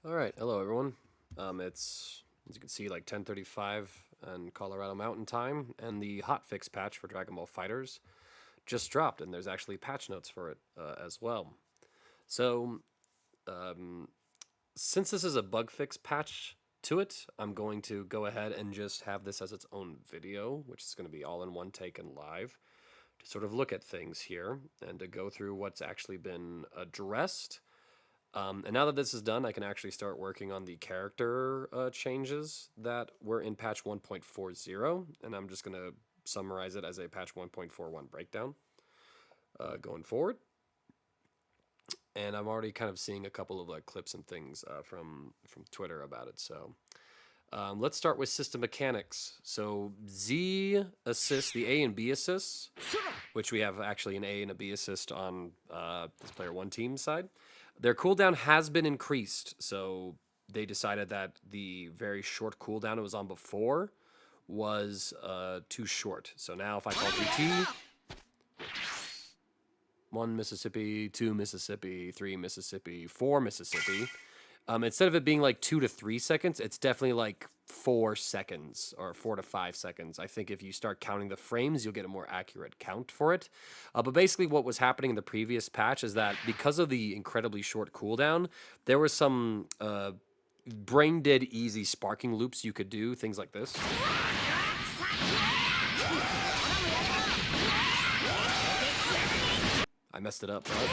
All right, hello everyone. It's as you can see like 10:35 and Colorado Mountain Time, and the hotfix patch for Dragon Ball Fighters just dropped, and there's actually patch notes for it as well. So um, since this is a bug fix patch to it, I'm going to go ahead and just have this as its own video, which is going to be all in one take and live to sort of look at things here and to go through what's actually been addressed. And now that this is done, I can actually start working on the character changes that were in patch 1.40. And I'm just going to summarize it as a patch 1.41 breakdown going forward. And I'm already kind of seeing a couple of like clips and things from Twitter about it. So let's start with system mechanics. So Z assists, the A and B assists, which we have actually an A and a B assist on this player one team side. Their cooldown has been increased, so they decided that the very short cooldown it was on before was too short. So now if I call GT, 1 Mississippi, 2 Mississippi, 3 Mississippi, 4 Mississippi, instead of it being like 2 to 3 seconds, it's definitely like 4 seconds or 4 to 5 seconds. I think if you start counting the frames, you'll get a more accurate count for it. But basically, what was happening in the previous patch is that because of the incredibly short cooldown, there was some brain dead easy sparking loops you could do, things like this. I messed it up, right?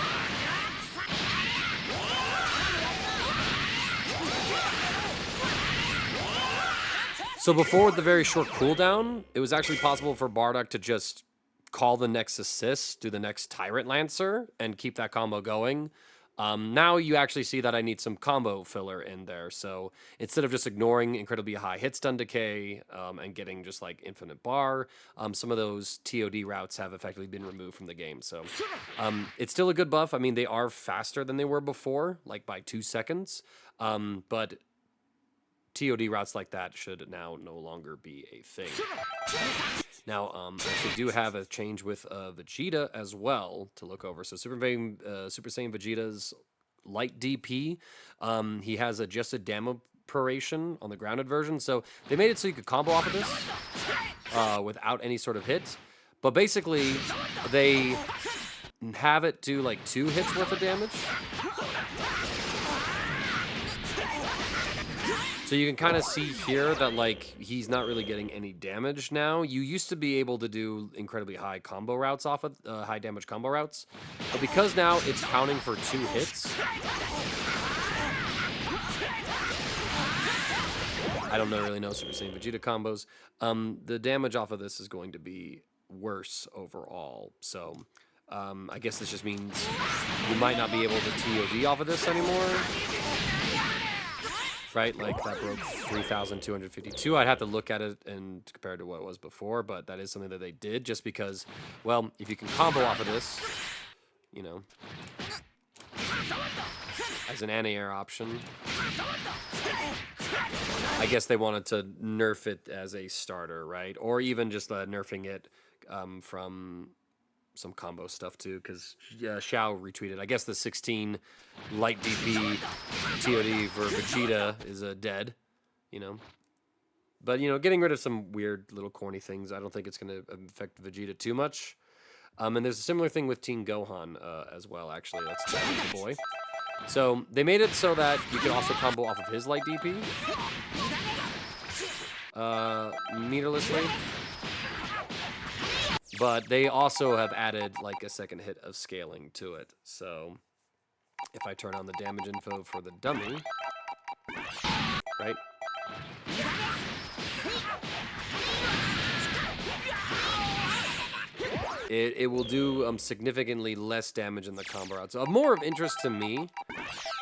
So before the very short cooldown, it was actually possible for Bardock to just call the next assist, do the next Tyrant Lancer, and keep that combo going. Now you actually see that I need some combo filler in there. So instead of just ignoring incredibly high hit stun decay and getting just like infinite bar, some of those TOD routes have effectively been removed from the game. So it's still a good buff. I mean, they are faster than they were before, like by 2 seconds. But TOD routes like that should now no longer be a thing. Now, we do have a change with Vegeta as well to look over. So Super Saiyan Vegeta's light DP, he has adjusted Damaperation on the grounded version. So they made it so you could combo off of this without any sort of hit. But basically, they have it do like 2 hits worth of damage. So you can kind of see here that like he's not really getting any damage now. You used to be able to do incredibly high combo routes off of high damage combo routes, but because now it's counting for 2 hits, I don't really know Super Saiyan Vegeta combos. The damage off of this is going to be worse overall. So I guess this just means you might not be able to TOD off of this anymore. Right, like that broke 3,252. I'd have to look at it and compare it to what it was before, but that is something that they did just because, well, if you can combo off of this, you know, as an anti-air option, I guess they wanted to nerf it as a starter, right? Or even just nerfing it from some combo stuff too, because Xiao retweeted. I guess the 16 light DP TOD for Vegeta is dead, you know. But, you know, getting rid of some weird little corny things, I don't think it's going to affect Vegeta too much. And there's a similar thing with Teen Gohan as well, actually. Let's check the boy. So they made it so that you can also combo off of his light DP. Meterlessly. But they also have added like a second hit of scaling to it. So if I turn on the damage info for the dummy, right? It will do significantly less damage in the combo route. So more of interest to me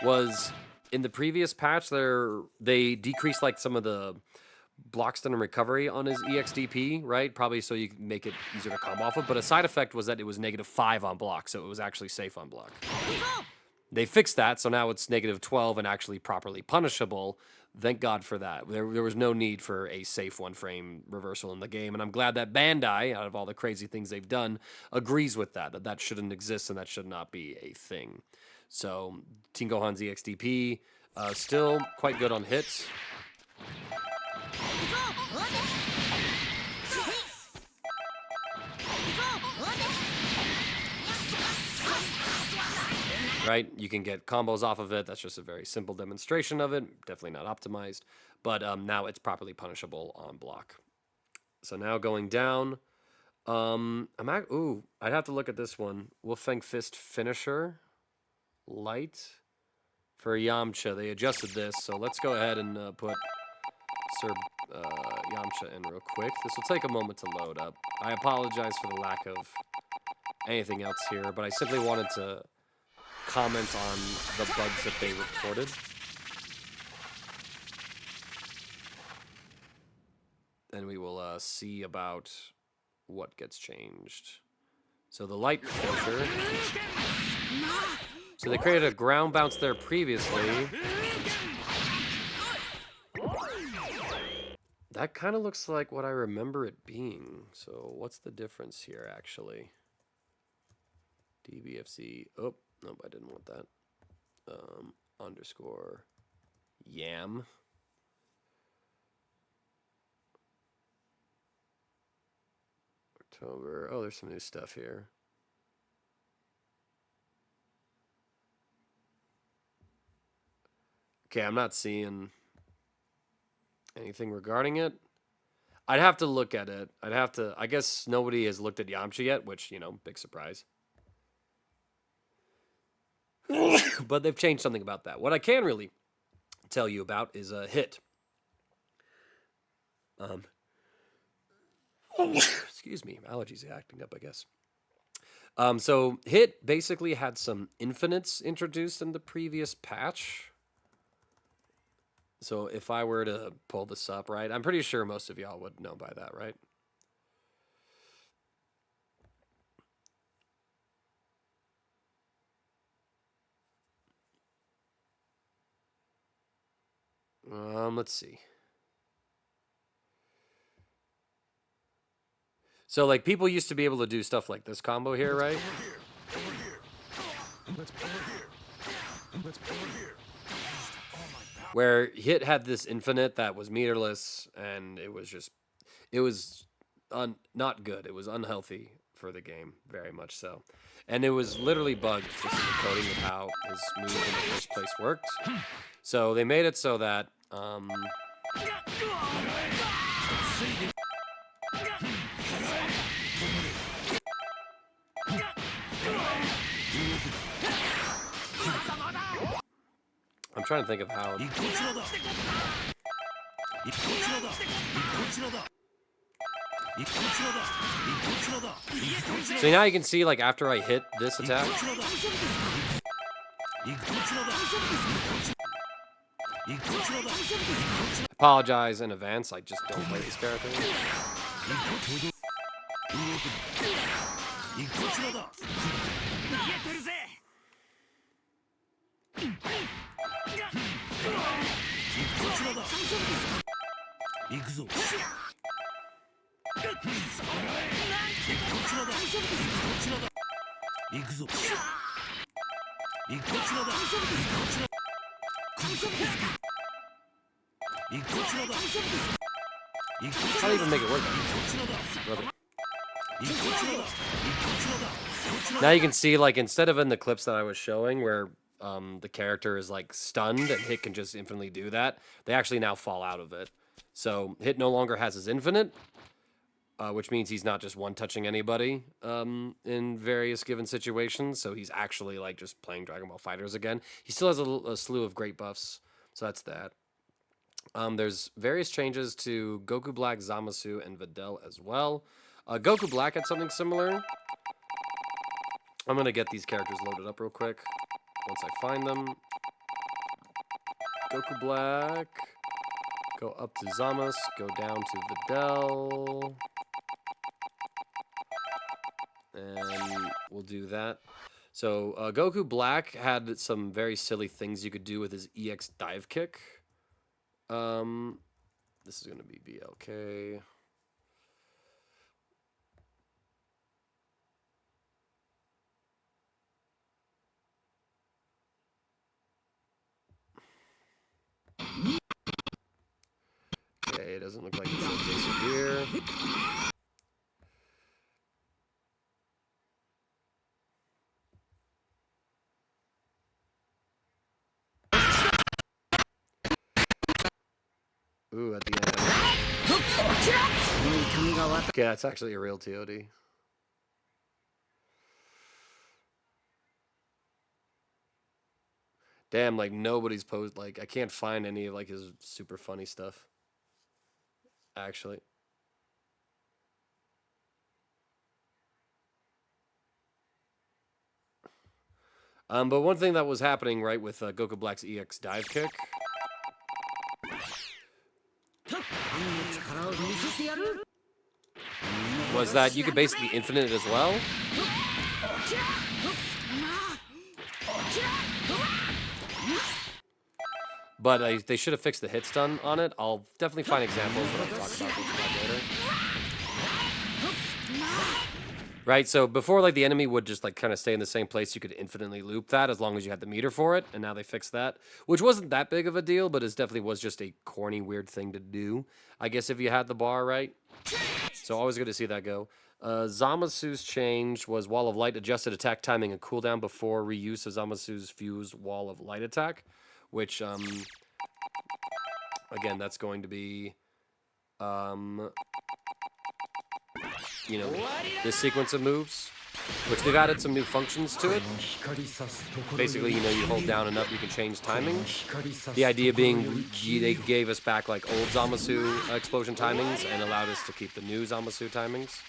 was in the previous patch they decreased like some of the block stun and recovery on his EXDP, right? Probably so you can make it easier to combo off of. But a side effect was that it was -5 on block, so it was actually safe on block. They fixed that, so now it's -12 and actually properly punishable. Thank God for that. There was no need for a safe 1-frame reversal in the game, and I'm glad that Bandai, out of all the crazy things they've done, agrees with that that shouldn't exist and that should not be a thing. So, Teen Gohan's EXDP, Still quite good on hits. Right, you can get combos off of it. That's just a very simple demonstration of it. Definitely not optimized, but now it's properly punishable on block. So now going down, I'd have to look at this one. Wolfang Fist finisher, light for Yamcha. They adjusted this, so let's go ahead and put Sir Yamcha in real quick. This will take a moment to load up. I apologize for the lack of anything else here, but I simply wanted to comment on the bugs that they reported. Then we will see about what gets changed. So the light filter. So they created a ground bounce there previously. That kind of looks like what I remember it being. So what's the difference here, actually? DBFC. Oh, nope, I didn't want that. Underscore Yam. October. Oh, there's some new stuff here. Okay, I'm not seeing anything regarding it. I'd have to look at it. I guess nobody has looked at Yamcha yet, which, you know, big surprise. But they've changed something about that. What I can really tell you about is a Hit. Excuse me, allergies are acting up, I guess. So Hit basically had some infinites introduced in the previous patch. So if I were to pull this up, right, I'm pretty sure most of y'all would know by that, right? Let's see. So, like, people used to be able to do stuff like this combo here, right? Where Hit had this infinite that was meterless, and it was just, it was not good. It was unhealthy for the game, very much so. And it was literally bugged just in the coding of how his move in the first place worked. So they made it so that I'm trying to think of how. So now you can see, like, after I hit this attack. Apologize in advance, I just don't play this character. How do you even make it work? Now you can see, like, instead of in the clips that I was showing where the character is, like, stunned and Hit can just infinitely do that, they actually now fall out of it. So Hit no longer has his infinite, which means he's not just one-touching anybody in various given situations. So he's actually, like, just playing Dragon Ball FighterZ again. He still has a slew of great buffs, so that's that. There's various changes to Goku Black, Zamasu, and Videl as well. Goku Black had something similar. I'm going to get these characters loaded up real quick once I find them. Goku Black. Go up to Zamas. Go down to Videl. And we'll do that. So Goku Black had some very silly things you could do with his EX dive kick. This is going to be BLK. Okay, doesn't look like it's the case here. Ooh, at the end. Okay, that's actually a real TOD. Damn, like nobody's posed. Like I can't find any of like his super funny stuff. Actually. But one thing that was happening right with Goku Black's EX dive kick was that you could basically infinite it as well. But they should have fixed the hit stun on it. I'll definitely find examples when I talk about this later. Right, so before like the enemy would just like kind of stay in the same place, you could infinitely loop that as long as you had the meter for it, and now they fixed that, which wasn't that big of a deal, but it definitely was just a corny, weird thing to do, I guess, if you had the bar right. So always good to see that go. Zamasu's change was Wall of Light adjusted attack timing and cooldown before reuse of Zamasu's fused Wall of Light attack, which, again, that's going to be, you know, this sequence of moves, which they've added some new functions to it. Basically, you know, you hold down and up, you can change timing. The idea being they gave us back like old Zamasu explosion timings and allowed us to keep the new Zamasu timings.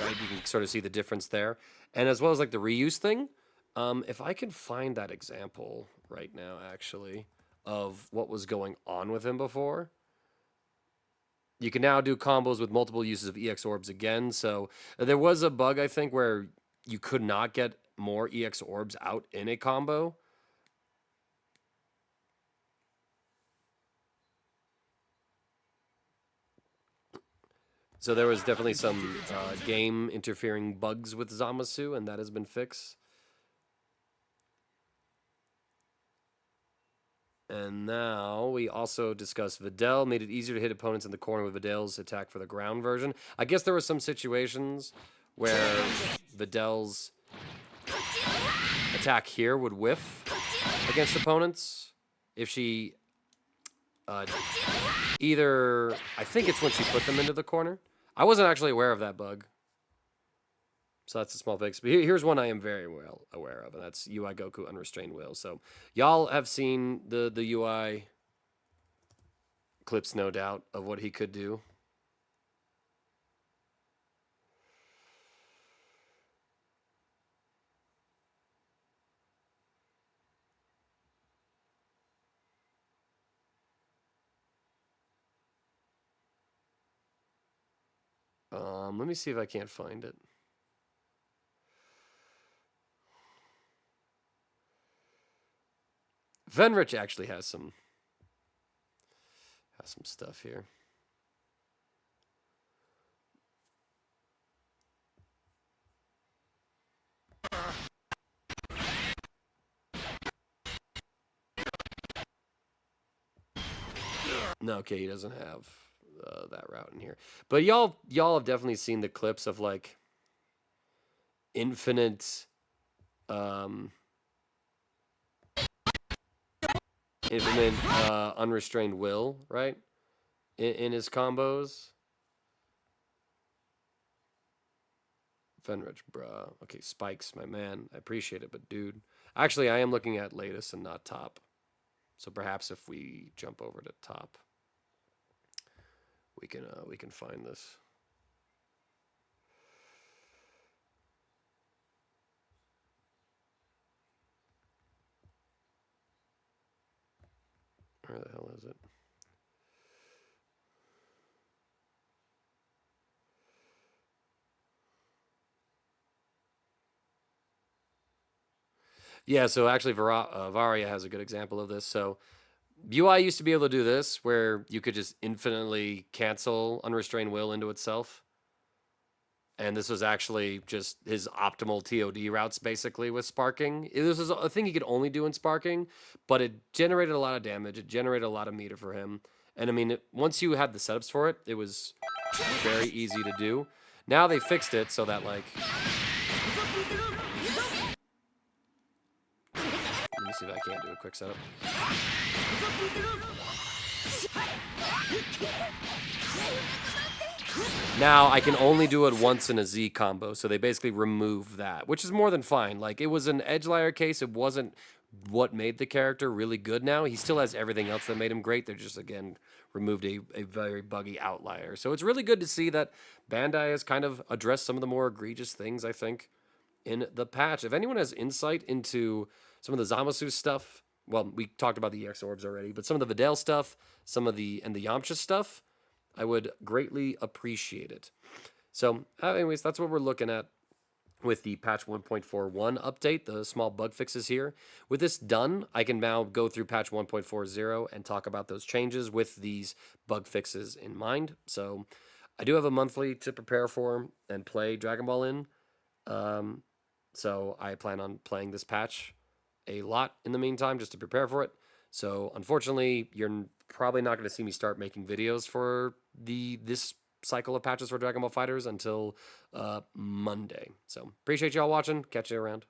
Right, you can sort of see the difference there. And as well as like the reuse thing, if I can find that example right now, actually, of what was going on with him before. You can now do combos with multiple uses of EX orbs again. So there was a bug, I think, where you could not get more EX orbs out in a combo. So there was definitely some game interfering bugs with Zamasu, and that has been fixed. And now we also discussed Videl. Made it easier to hit opponents in the corner with Videl's attack for the ground version. I guess there were some situations where Videl's attack here would whiff against opponents if she either, I think it's when she put them into the corner. I wasn't actually aware of that bug. So that's a small fix. But here's one I am very well aware of, and that's UI Goku Unrestrained Will. So y'all have seen the UI clips, no doubt, of what he could do. Let me see if I can't find it. Venrich actually has some stuff here. No, okay, he doesn't have that route in here. But y'all have definitely seen the clips of like infinite unrestrained will, right? In his combos. Fenrich, bruh. Okay, Spikes, my man. I appreciate it, but dude. Actually, I am looking at latest and not top. So perhaps if we jump over to top, we can find this. Where the hell is it? Yeah, so actually Varia has a good example of this. So UI used to be able to do this, where you could just infinitely cancel Unrestrained Will into itself. And this was actually just his optimal TOD routes, basically, with Sparking. This was a thing he could only do in Sparking, but it generated a lot of damage. It generated a lot of meter for him. And I mean, once you had the setups for it, it was very easy to do. Now they fixed it so that like, let me see if I can't do a quick setup. Now I can only do it once in a Z combo, so they basically remove that, which is more than fine. Like, it was an edge liar case. It wasn't what made the character really good now. He still has everything else that made him great. They're just, again, removed a very buggy outlier. So it's really good to see that Bandai has kind of addressed some of the more egregious things, I think, in the patch. If anyone has insight into some of the Zamasu stuff, well, we talked about the EX orbs already, but some of the Videl stuff, and the Yamcha stuff, I would greatly appreciate it. So, anyways, that's what we're looking at with the patch 1.41 update, the small bug fixes here. With this done, I can now go through patch 1.40 and talk about those changes with these bug fixes in mind. So, I do have a monthly to prepare for and play Dragon Ball in. So, I plan on playing this patch a lot in the meantime just to prepare for it. So, unfortunately, you're probably not going to see me start making videos for this cycle of patches for Dragon Ball FighterZ until Monday. So, appreciate y'all watching. Catch you around.